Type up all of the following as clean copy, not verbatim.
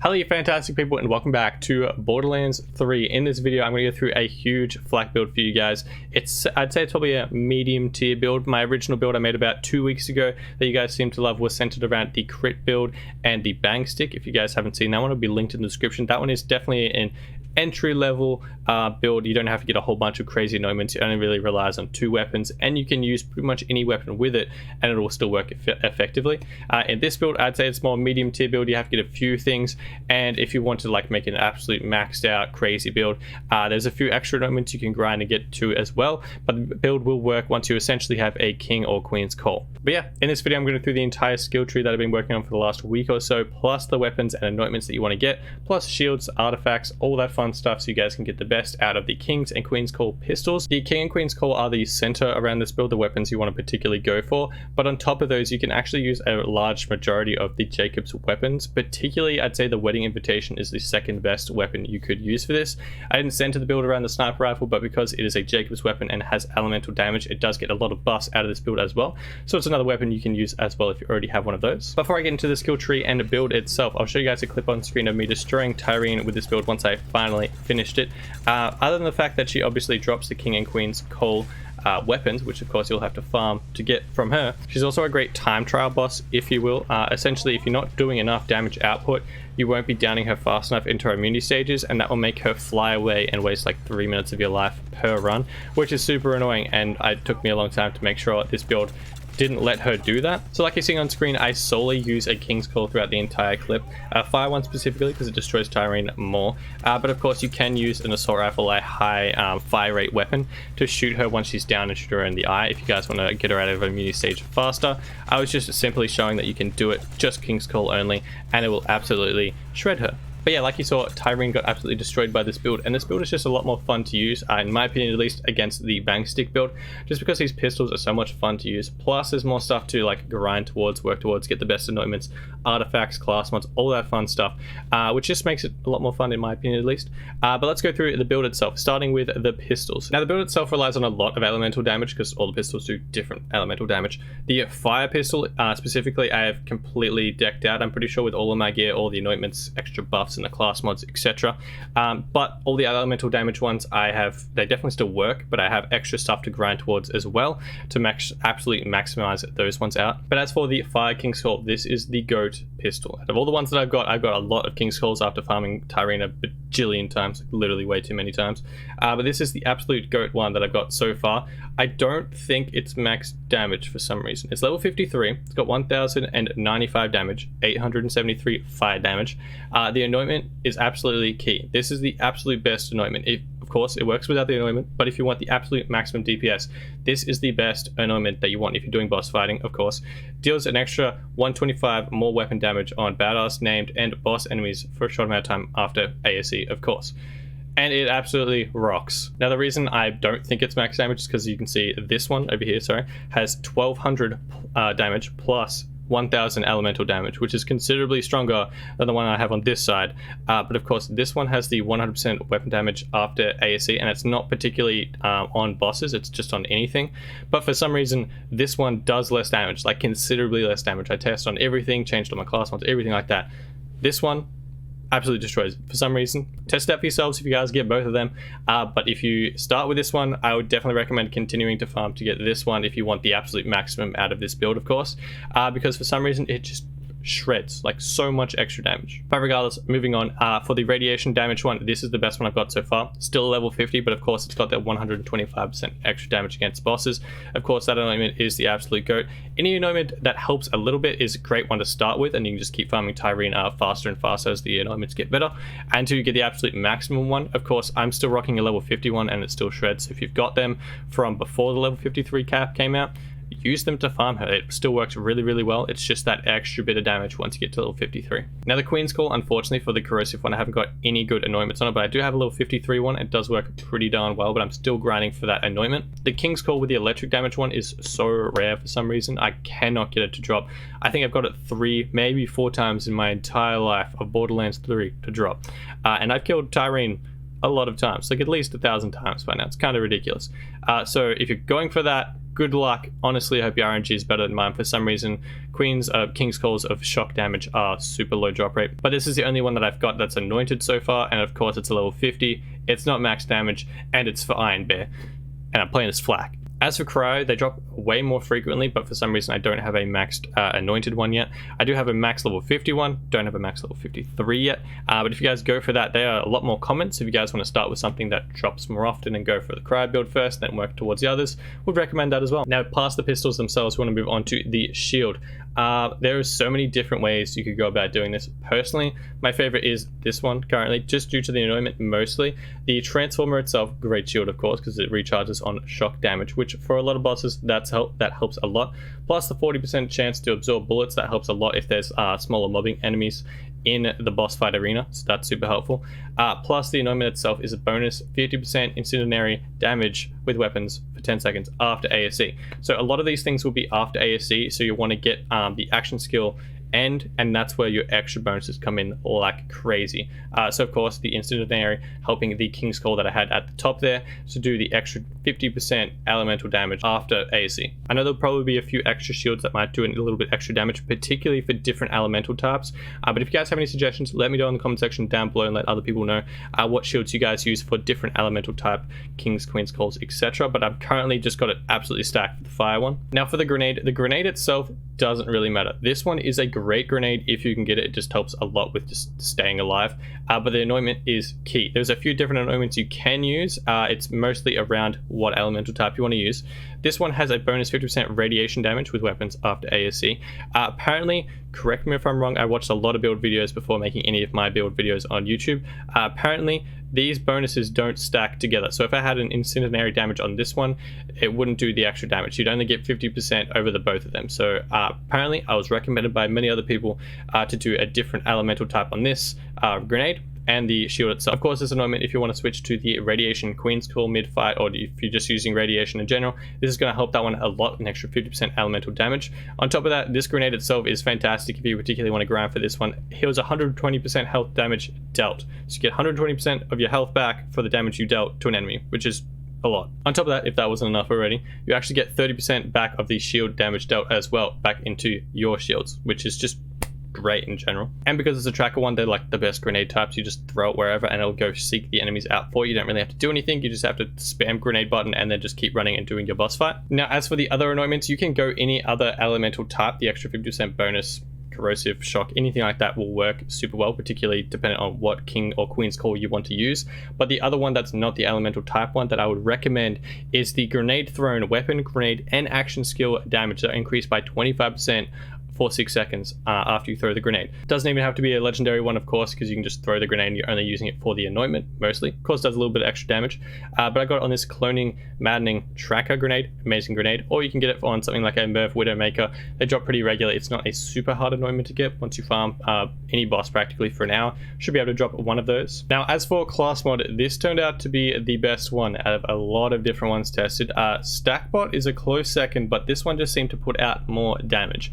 Hello you fantastic people and welcome back to Borderlands 3. In this video I'm going to go through a huge flak build for you guys. I'd say it's probably a medium tier build. My original build I made about 2 weeks ago that you guys seem to love was centered around the crit build and the bang stick. If you guys haven't seen that one, it'll be linked in the description. That one is definitely an entry level build. You don't have to get a whole bunch of crazy anointments. It only really relies on 2 weapons and you can use pretty much any weapon with it and it will still work effectively. In this build I'd say it's more medium tier build. You have to get a few things, and if you want to like make an absolute maxed out crazy build, there's a few extra anointments you can grind and get to as well, but the build will work once you essentially have a king or queen's call. But yeah, in this video I'm going to go through the entire skill tree that I've been working on for the last week or so, plus the weapons and anointments that you want to get, plus shields, artifacts, all that fun stuff, so you guys can get the best out of the king's and queen's call pistols. The king and queen's call are the center around this build, the weapons you want to particularly go for, but on top of those you can actually use a large majority of the Jacob's weapons. Particularly I'd say the wedding invitation is the second best weapon you could use for this. I didn't center the build around the sniper rifle, but because it is a Jacob's weapon and has elemental damage, it does get a lot of buffs out of this build as well, so it's another weapon you can use as well if you already have one of those. Before I get into the skill tree and build itself, I'll show you guys a clip on screen of me destroying Tyreen with this build once I finally finished it. Other than the fact that she obviously drops the king and queen's call weapons, which of course you'll have to farm to get from her, she's also a great time trial boss, if you will. Essentially, if you're not doing enough damage output, you won't be downing her fast enough into her immunity stages, and that will make her fly away and waste like 3 minutes of your life per run, which is super annoying, and it took me a long time to make sure this build didn't let her do that. So like you're seeing on screen, I solely use a king's call throughout the entire clip. Fire one specifically because it destroys Tyreen more, but of course you can use an assault rifle, a high fire rate weapon, to shoot her once she's down and shoot her in the eye if you guys want to get her out of her immunity stage faster. I was just simply showing that you can do it just king's call only and it will absolutely shred her. But yeah, like you saw, Tyreen got absolutely destroyed by this build, and this build is just a lot more fun to use, in my opinion at least, against the bang stick build, just because these pistols are so much fun to use. Plus there's more stuff to like grind towards, work towards, get the best anointments, artifacts, class mods, all that fun stuff, which just makes it a lot more fun in my opinion at least. But let's go through the build itself, starting with the pistols. Now the build itself relies on a lot of elemental damage because all the pistols do different elemental damage. The fire pistol specifically I have completely decked out, I'm pretty sure, with all of my gear, all the anointments, extra buffs and the class mods, etc. But all the elemental damage ones I have, they definitely still work, but I have extra stuff to grind towards as well to absolutely maximize those ones out. But as for the fire king's call, this is the GOAT pistol. Out of all the ones that I've got a lot of king's calls after farming Tyreen a bajillion times, like literally way too many times. But this is the absolute GOAT one that I've got so far. I don't think it's max damage for some reason. It's level 53, it's got 1095 damage, 873 fire damage. The anointment is absolutely key. This is the absolute best anointment. Of course, it works without the anointment, but if you want the absolute maximum DPS, this is the best anointment that you want if you're doing boss fighting, of course. Deals an extra 125 more weapon damage on badass, named, and boss enemies for a short amount of time after ASE, of course. And it absolutely rocks. Now the reason I don't think it's max damage is because you can see this one over here, sorry, has 1200 damage plus 1000 elemental damage, which is considerably stronger than the one I have on this side. But of course this one has the 100% weapon damage after ASE, and it's not particularly on bosses, it's just on anything. But for some reason this one does less damage, like considerably less damage. I tested on everything, changed on my class mods, everything like that. This one absolutely destroys for some reason. Test it out for yourselves if you guys get both of them, but if you start with this one, I would definitely recommend continuing to farm to get this one if you want the absolute maximum out of this build, of course, because for some reason it just shreds like so much extra damage. But regardless, moving on, for the radiation damage one, this is the best one I've got so far. Still level 50, but of course it's got that 125% extra damage against bosses. Of course that anointment is the absolute GOAT. Any anointment that helps a little bit is a great one to start with, and you can just keep farming Tyreen faster and faster as the anointments get better. And to get the absolute maximum one, of course I'm still rocking a level 51 and it still shreds. So if you've got them from before the level 53 cap came out, use them to farm her. It still works really, really well. It's just that extra bit of damage once you get to level 53. Now the Queen's Call, unfortunately for the corrosive one, I haven't got any good anointments on it, but I do have a level 53 one. It does work pretty darn well, but I'm still grinding for that anointment. The King's Call with the electric damage one is so rare for some reason. I cannot get it to drop. I think I've got it 3, maybe 4 times in my entire life of Borderlands 3 to drop. And I've killed Tyreen a lot of times, like at least 1,000 times by now. It's kind of ridiculous. So if you're going for that, good luck. Honestly, I hope your RNG is better than mine. For some reason, King's Calls of shock damage are super low drop rate. But this is the only one that I've got that's anointed so far, and of course it's a level 50. It's not max damage, and it's for Iron Bear. And I'm playing as Flak. As for Cryo, they drop way more frequently, but for some reason I don't have a maxed anointed one yet. I do have a max level 51, don't have a max level 53 yet, but if you guys go for that, they are a lot more common. So if you guys want to start with something that drops more often and go for the Cryo build first, then work towards the others, would recommend that as well. Now, past the pistols themselves, we want to move on to the shield. There are so many different ways you could go about doing this. Personally, my favorite is this one currently, just due to the anointment mostly. The transformer itself, great shield of course, because it recharges on shock damage, which for a lot of bosses that helps a lot. Plus the 40% chance to absorb bullets, that helps a lot if there's smaller mobbing enemies in the boss fight arena, so that's super helpful. Plus the anointment itself is a bonus 50% incendiary damage with weapons for 10 seconds after ASC. So a lot of these things will be after ASC, so you want to get the action skill and that's where your extra bonuses come in like crazy. So of course the incendiary helping the King's Call that I had at the top there to do the extra 50% elemental damage after ASC. I know there'll probably be a few extra shields that might do a little bit extra damage, particularly for different elemental types, but if you guys have any suggestions, let me know in the comment section down below and let other people know what shields you guys use for different elemental type King's, Queen's Calls, etc. But I've currently just got it absolutely stacked for the fire one. Now for the grenade itself doesn't really matter. This one is a great grenade if you can get it. It just helps a lot with just staying alive, but the anointment is key. There's a few different anointments you can use. It's mostly around what elemental type you want to use. This one has a bonus 50% radiation damage with weapons after ASC. Apparently, correct me if I'm wrong, I watched a lot of build videos before making any of my build videos on YouTube. Apparently these bonuses don't stack together. So if I had an incendiary damage on this one, it wouldn't do the extra damage. You'd only get 50% over the both of them. So apparently I was recommended by many other people to do a different elemental type on this grenade and the shield itself. Of course, this anointment, if you want to switch to the radiation Queen's Call mid-fight, or if you're just using radiation in general, this is going to help that one a lot, an extra 50% elemental damage. On top of that, this grenade itself is fantastic if you particularly want to grind for this one. It heals 120% health damage dealt. So you get 120% of your health back for the damage you dealt to an enemy, which is a lot. On top of that, if that wasn't enough already, you actually get 30% back of the shield damage dealt as well, back into your shields, which is just great in general. And because it's a tracker one, they're like the best grenade types. You just throw it wherever and it'll go seek the enemies out for you. You don't really have to do anything. You just have to spam grenade button and then just keep running and doing your boss fight. Now, as for the other anointments, you can go any other elemental type. The extra 50% bonus, corrosive, shock, anything like that will work super well, particularly depending on what King or Queen's Call you want to use. But the other one that's not the elemental type one that I would recommend is the grenade thrown weapon, grenade, and action skill damage that increase by 25% for 6 seconds after you throw the grenade. Doesn't even have to be a legendary one, of course, because you can just throw the grenade and you're only using it for the anointment mostly. Of course, it does a little bit of extra damage, but I got it on this cloning maddening tracker grenade, amazing grenade, or you can get it on something like a Merv Widowmaker. They drop pretty regularly. It's not a super hard anointment to get. Once you farm any boss practically for an hour, should be able to drop one of those. Now, as for class mod, this turned out to be the best one out of a lot of different ones tested. Stackbot is a close second, but this one just seemed to put out more damage.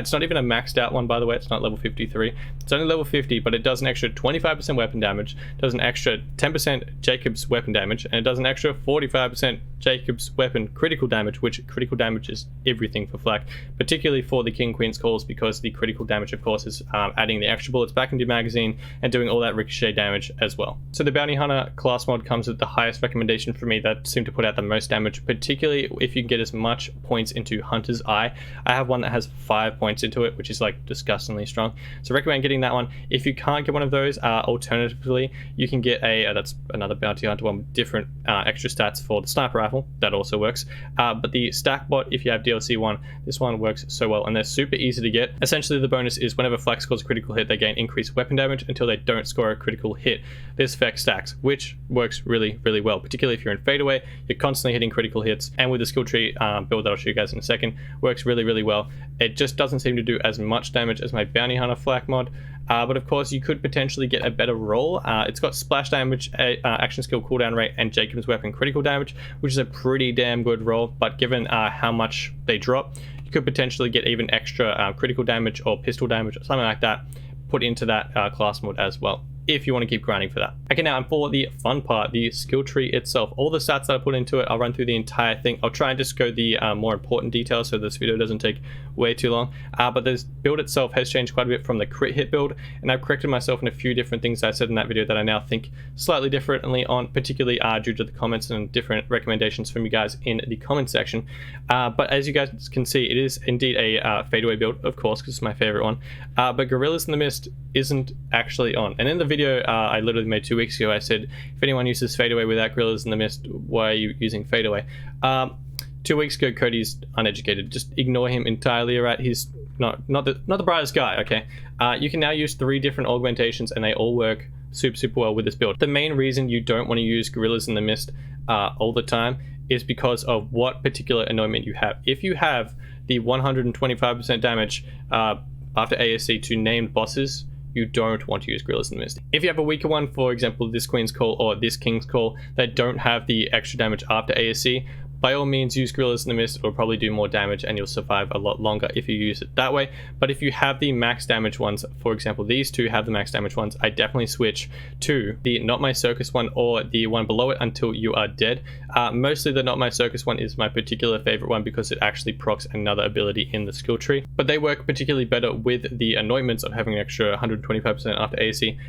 It's not even a maxed out one, by the way. It's not level 53. It's only level 50, but it does an extra 25% weapon damage, does an extra 10% Jacob's weapon damage, and it does an extra 45% Jacob's weapon critical damage, which critical damage is everything for Flak, particularly for the King Queen's Calls, because the critical damage, of course, is adding the extra bullets back into your magazine and doing all that ricochet damage as well. So the Bounty Hunter class mod comes with the highest recommendation for me that seemed to put out the most damage, particularly if you can get as much points into Hunter's Eye. I have one that has 5 points into it, which is like disgustingly strong. So recommend getting that one. If you can't get one of those, alternatively, you can get a, that's another Bounty Hunter one with different extra stats for the sniper rifle. That also works. But the Stackbot, if you have DLC one, this one works so well, and they're super easy to get. Essentially, the bonus is whenever Flak scores a critical hit, they gain increased weapon damage until they don't score a critical hit. This effect stacks, which works really, really well, particularly if you're in fadeaway, you're constantly hitting critical hits, and with the skill tree build that I'll show you guys in a second, works really, really well. It just doesn't seem to do as much damage as my Bounty Hunter Flak mod, but of course you could potentially get a better roll. It's got splash damage, action skill cooldown rate, and Jacob's weapon critical damage, which is a pretty damn good roll, but given how much they drop, you could potentially get even extra critical damage or pistol damage or something like that put into that class mod as well, if you want to keep grinding for that. Okay, now for the fun part, the skill tree itself. All the stats that I put into it, I'll run through the entire thing. I'll try and just go the more important details so this video doesn't take way too long. But this build itself has changed quite a bit from the crit hit build, and I've corrected myself in a few different things I said in that video that I now think slightly differently on, particularly due to the comments and different recommendations from you guys in the comment section. But as you guys can see, it is indeed a fadeaway build, of course, because it's my favorite one. But Gorillas in the Mist isn't actually on. And in the video I literally made 2 weeks ago, I said, if anyone uses fadeaway without Gorillas in the Mist, why are you using fadeaway? 2 weeks ago, Cody's uneducated. Just ignore him entirely, alright? He's not the brightest guy, okay? You can now use 3 different augmentations, and they all work super well with this build. The main reason you don't want to use Gorillas in the Mist all the time is because of what particular anointment you have. If you have the 125% damage after ASC to named bosses, you don't want to use Gorillas in the Mist. If you have a weaker one, for example this Queen's Call or this King's Call, that don't have the extra damage after ASC, by all means use Gorillas in the Mist. It'll probably do more damage and you'll survive a lot longer if you use it that way. But if you have the max damage ones, for example these two have the max damage ones, I definitely switch to the Not My Circus one or the one below it until you are dead. Mostly the Not My Circus one is my particular favorite one because it actually procs another ability in the skill tree. But they work particularly better with the anointments of having an extra 125% after AC,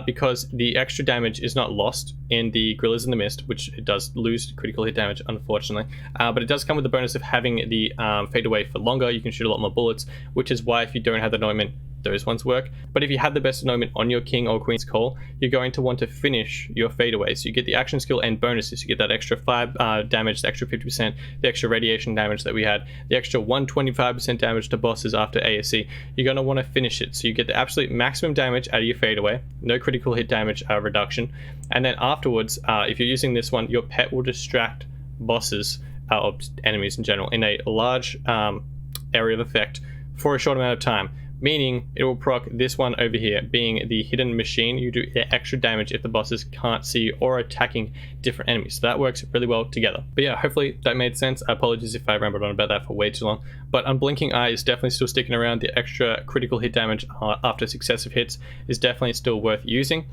because the extra damage is not lost in the Gorillas in the Mist, which it does lose critical hit damage unfortunately. But it does come with the bonus of having the fade away for longer. You can shoot a lot more bullets, which is why if you don't have the anointment, those ones work. But if you have the best anointment on your King or Queen's Call, you're going to want to finish your fadeaway. So you get the action skill and bonuses. You get that extra 5 damage, the extra 50%, the extra radiation damage that we had, the extra 125% damage to bosses after ASC. You're going to want to finish it. So you get the absolute maximum damage out of your fadeaway, no critical hit damage reduction. And then afterwards, if you're using this one, your pet will distract bosses or enemies in general in a large area of effect for a short amount of time, meaning it will proc this one over here, being the hidden machine. You do extra damage if the bosses can't see you or attacking different enemies. So that works really well together. But yeah, hopefully that made sense. Apologies if I rambled on about that for way too long. But Unblinking Eye is definitely still sticking around. The extra critical hit damage after successive hits is definitely still worth using.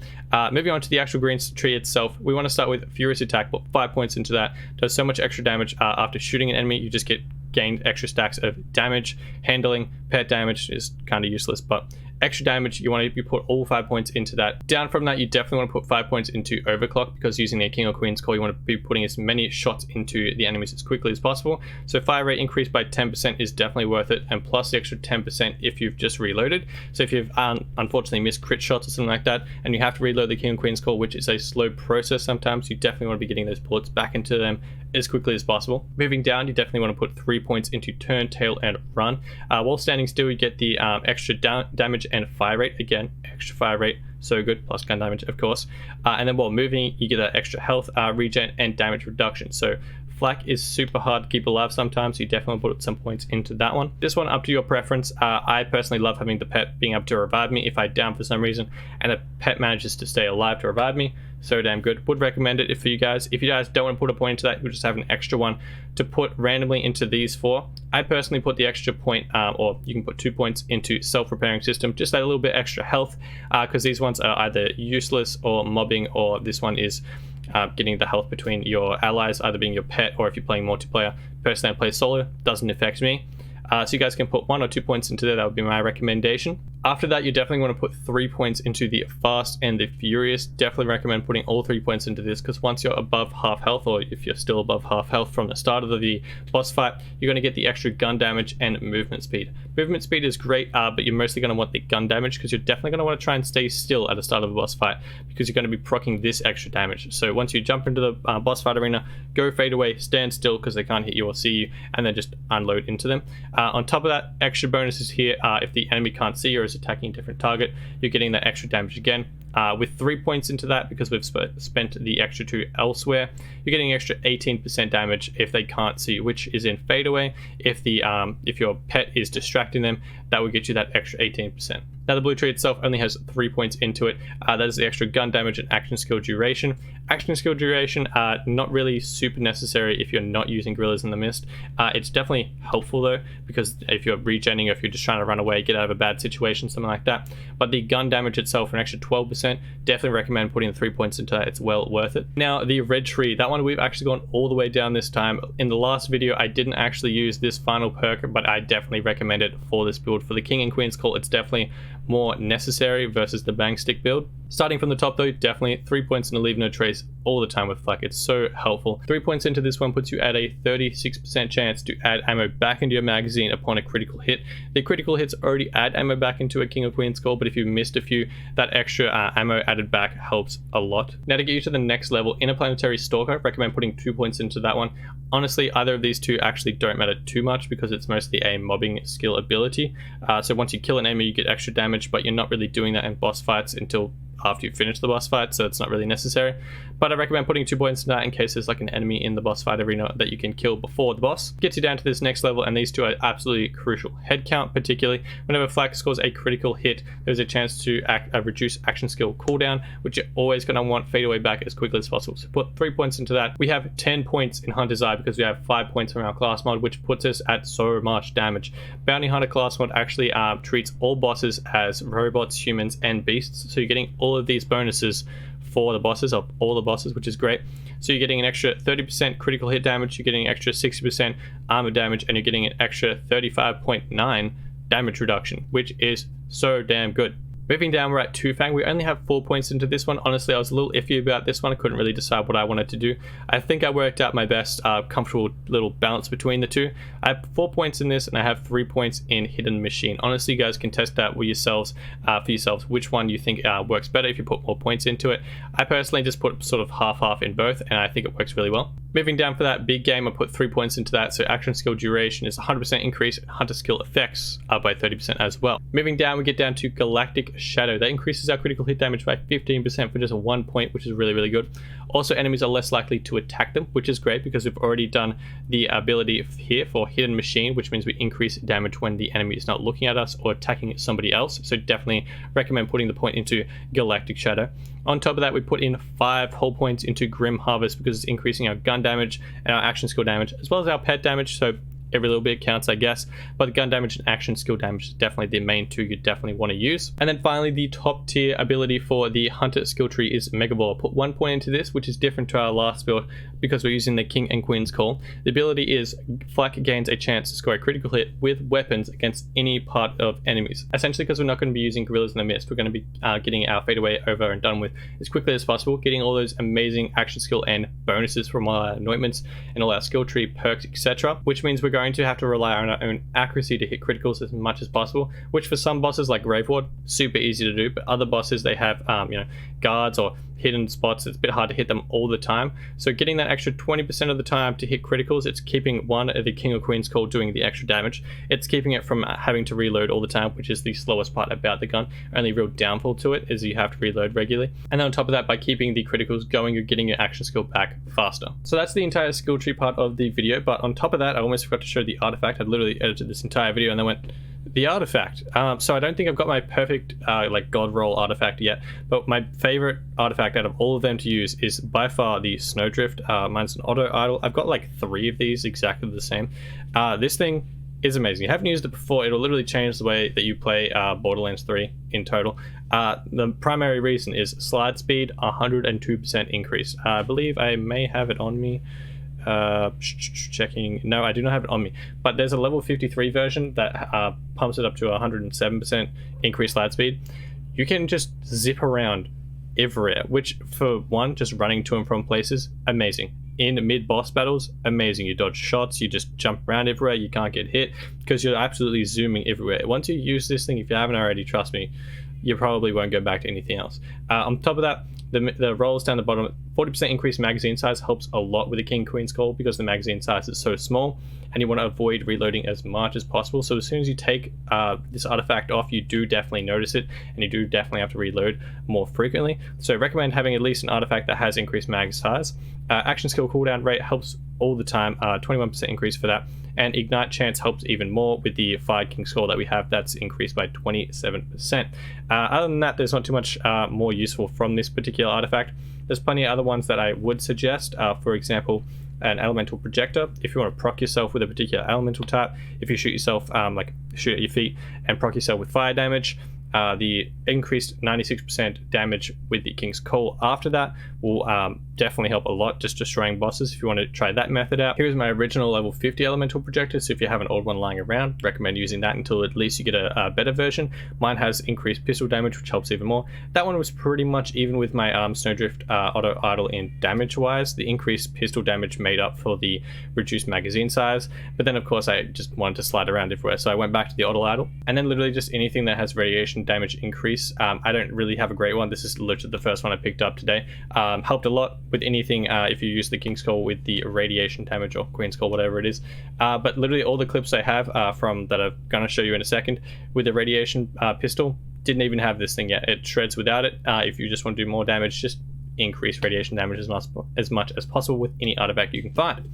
Moving on to the actual green tree itself, we want to start with Furious Attack, put 5 points into that. Does so much extra damage after shooting an enemy. You just get gained extra stacks of damage. Handling, pet damage is kind of useless, but extra damage, you want to put all 5 points into that. Down from that, you definitely want to put 5 points into Overclock, because using a King or Queen's Call, you want to be putting as many shots into the enemies as quickly as possible. So fire rate increase by 10% is definitely worth it, and plus the extra 10% if you've just reloaded. So if you've unfortunately missed crit shots or something like that, and you have to reload the King or Queen's Call, which is a slow process sometimes, you definitely want to be getting those bullets back into them as quickly as possible. Moving down, you definitely want to put 3 points into Turn, Tail, and Run. While standing still, you get the extra damage and fire rate. Again, extra fire rate, so good, plus gun damage, of course. And then while moving, you get that extra health regen and damage reduction. So Flak is super hard to keep alive sometimes, so you definitely put some points into that one. This one up to your preference. I personally love having the pet being able to revive me if I'm down for some reason, and the pet manages to stay alive to revive me. So damn good. Would recommend it for you guys. If you guys don't want to put a point into that, you'll just have an extra one to put randomly into these 4. I personally put the extra point, or you can put 2 points into Self-Repairing System, just that little bit extra health, because these ones are either useless or mobbing, or this one is getting the health between your allies, either being your pet or if you're playing multiplayer. Personally, I play solo, doesn't affect me. So you guys can put 1 or 2 points into there. That would be my recommendation. After that, you definitely want to put 3 points into the Fast and the Furious. Definitely recommend putting all 3 points into this, because once you're above half health, or if you're still above half health from the start of the boss fight, you're going to get the extra gun damage and movement speed. Movement speed is great, but you're mostly going to want the gun damage, because you're definitely going to want to try and stay still at the start of a boss fight, because you're going to be proccing this extra damage. So once you jump into the boss fight arena, go fade away, stand still because they can't hit you or see you, and then just unload into them. On top of that, extra bonuses here, if the enemy can't see you or is attacking a different target, you're getting that extra damage again. With 3 points into that, because we've spent the extra 2 elsewhere, you're getting extra 18% damage if they can't see you, which is in fade away. If your pet is distracting them, that will get you that extra 18%. Now the blue tree itself only has 3 points into it. That is the extra gun damage and action skill duration. Action skill duration are not really super necessary if you're not using Gorillas in the Mist. It's definitely helpful though, because if you're regenning or if you're just trying to run away, get out of a bad situation, something like that. But the gun damage itself, an extra 12%, definitely recommend putting 3 points into that. It's well worth it. Now the red tree, that one we've actually gone all the way down this time. In the last video, I didn't actually use this final perk, but I definitely recommend it for this build. For the King and Queen's Call, it's definitely more necessary versus the bang stick build. Starting from the top though, definitely 3 points in the leave no trace all the time with flak. It's so helpful. 3 points into this one puts you at a 36% chance to add ammo back into your magazine upon a critical hit. The critical hits already add ammo back into a King or Queen's Call, but if you missed a few, that extra ammo added back helps a lot. Now to get you to the next level, Interplanetary Stalker, recommend putting 2 points into that one. Honestly, either of these two actually don't matter too much because it's mostly a mobbing skill ability. So once you kill an enemy, you get extra damage, but you're not really doing that in boss fights until after you finish the boss fight, so it's not really necessary. But I recommend putting 2 points in that in case there's like an enemy in the boss fight arena that you can kill before the boss. Gets you down to this next level, and these two are absolutely crucial. Head count, particularly whenever flak scores a critical hit, there's a chance to reduce action skill cooldown, which you're always going to want fade away back as quickly as possible. So put 3 points into that. We have 10 points in Hunter's Eye because we have 5 points from our class mod, which puts us at so much damage. Bounty Hunter class mod actually treats all bosses as robots, humans, and beasts, so you're getting all of these bonuses for the bosses, of all the bosses, which is great. So you're getting an extra 30% critical hit damage, you're getting an extra 60% armor damage, and you're getting an extra 35.9 damage reduction, which is so damn good. Moving down, we're at Two Fang. We only have 4 points into this one. Honestly, I was a little iffy about this one. I couldn't really decide what I wanted to do. I think I worked out my best comfortable little balance between the two. I have 4 points in this, and I have 3 points in Hidden Machine. Honestly, you guys can test that with yourselves, for yourselves, which one you think works better if you put more points into it. I personally just put sort of half-half in both, and I think it works really well. Moving down for that big game, I put 3 points into that, so action skill duration is 100% increase, hunter skill effects are by 30% as well. Moving down, we get down to Galactic Shadow. That increases our critical hit damage by 15% for just a 1 point, which is really, really good. Also, enemies are less likely to attack them, which is great because we've already done the ability here for Hidden Machine, which means we increase damage when the enemy is not looking at us or attacking somebody else. So definitely recommend putting the point into Galactic Shadow. On top of that, we put in 5 whole points into Grim Harvest because it's increasing our gun damage and our action skill damage, as well as our pet damage, so every little bit counts, I guess. But the gun damage and action skill damage is definitely the main two you definitely want to use. And then finally, the top tier ability for the Hunter skill tree is Mega Ball. Put 1 point into this, which is different to our last build because we're using the King and Queen's Call. The ability is flak gains a chance to score a critical hit with weapons against any part of enemies. Essentially, because we're not going to be using Gorillas in the Mist, we're going to be getting our fade away over and done with as quickly as possible, getting all those amazing action skill and bonuses from all our anointments and all our skill tree perks, etc. Which means we're going to have to rely on our own accuracy to hit criticals as much as possible, which for some bosses like Grave Ward, super easy to do, but other bosses, they have guards or hidden spots. It's a bit hard to hit them all the time. So getting that extra 20% of the time to hit criticals, it's keeping the King or Queen's Call doing the extra damage. It's keeping it from having to reload all the time, which is the slowest part about the gun. Only real downfall to it is you have to reload regularly. And then on top of that, by keeping the criticals going, you're getting your action skill back faster. So that's the entire skill tree part of the video. But on top of that, I almost forgot to show the artifact. I literally edited this entire video and then went, the artifact. So I don't think I've got my perfect like god roll artifact yet, but my favorite artifact out of all of them to use is by far the Snowdrift. Mine's an auto idol. I've got like 3 of these exactly the same. This thing is amazing. I haven't used it before. It'll literally change the way that you play Borderlands 3 in total. The primary reason is slide speed, 102% increase. I believe I may have it on me. Checking. No, I do not have it on me, but there's a level 53 version that pumps it up to 107% increased slide speed. You can just zip around everywhere, which for one, just running to and from places, amazing. In mid-boss battles, amazing. You dodge shots, you just jump around everywhere, you can't get hit because you're absolutely zooming everywhere. Once you use this thing, if you haven't already, trust me, you probably won't go back to anything else. On top of that, the rolls down the 40% increased magazine size helps a lot with the King Queen Skull because the magazine size is so small and you want to avoid reloading as much as possible. So as soon as you take this artifact off, you do definitely notice it and you do definitely have to reload more frequently. So I recommend having at least an artifact that has increased mag size. Action skill cooldown rate helps all the time, 21% increase for that. And ignite chance helps even more with the Fire King Skull that we have. That's increased by 27%. Other than that, there's not too much more useful from this particular artifact. There's plenty of other ones that I would suggest. For example, an elemental projector. If you want to proc yourself with a particular elemental type, if you shoot yourself, like shoot at your feet and proc yourself with fire damage, the increased 96% damage with the King's Call after that will definitely help a lot, just destroying bosses if you want to try that method out. Here's my original level 50 elemental projector, so if you have an old one lying around, recommend using that until at least you get a better version. Mine has increased pistol damage, which helps even more. That one was pretty much even with my Snowdrift auto idle in damage wise. The increased pistol damage made up for the reduced magazine size, but then of course I just wanted to slide around everywhere, so I went back to the auto idle, and then literally just anything that has radiation damage increase. I don't really have a great one. This is literally the first one I picked up today. Helped a lot with anything if you use the King Skull with the radiation damage or Queen Skull, whatever it is. But literally all the clips I have from that I'm gonna show you in a second with the radiation pistol didn't even have this thing yet. It shreds without it. If you just want to do more damage, just increase radiation damage as much as possible with any artifact you can find.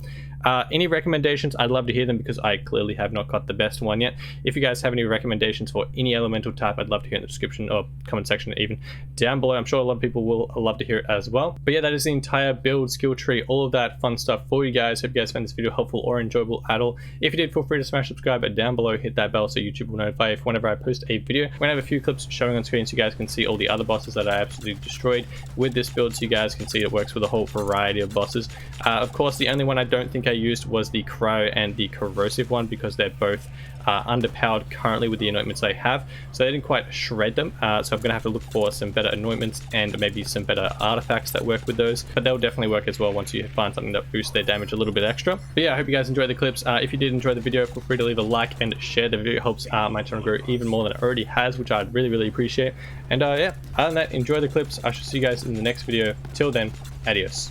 Any recommendations, I'd love to hear them because I clearly have not got the best one yet. If you guys have any recommendations for any elemental type, I'd love to hear in the description or comment section, even down below. I'm sure a lot of people will love to hear it as well. But yeah, that is the entire build, skill tree, all of that fun stuff for you guys. Hope you guys found this video helpful or enjoyable at all. If you did, feel free to smash subscribe down below, hit that bell so YouTube will notify you whenever I post a video. We're gonna have a few clips showing on screen so you guys can see all the other bosses that I absolutely destroyed with this build, so you guys can see it works with a whole variety of bosses. Of course, the only one I don't think I used was the Cryo and the Corrosive one because they're both underpowered currently with the anointments I have, so they didn't quite shred them. So I'm gonna have to look for some better anointments and maybe some better artifacts that work with those, but they'll definitely work as well once you find something that boosts their damage a little bit extra. But yeah, I hope you guys enjoyed the clips. If you did enjoy the video, feel free to leave a like and share the video. It helps my channel grow even more than it already has, which I'd really appreciate. And yeah, other than that, enjoy the clips. I shall see you guys in the next video. Till then, adios.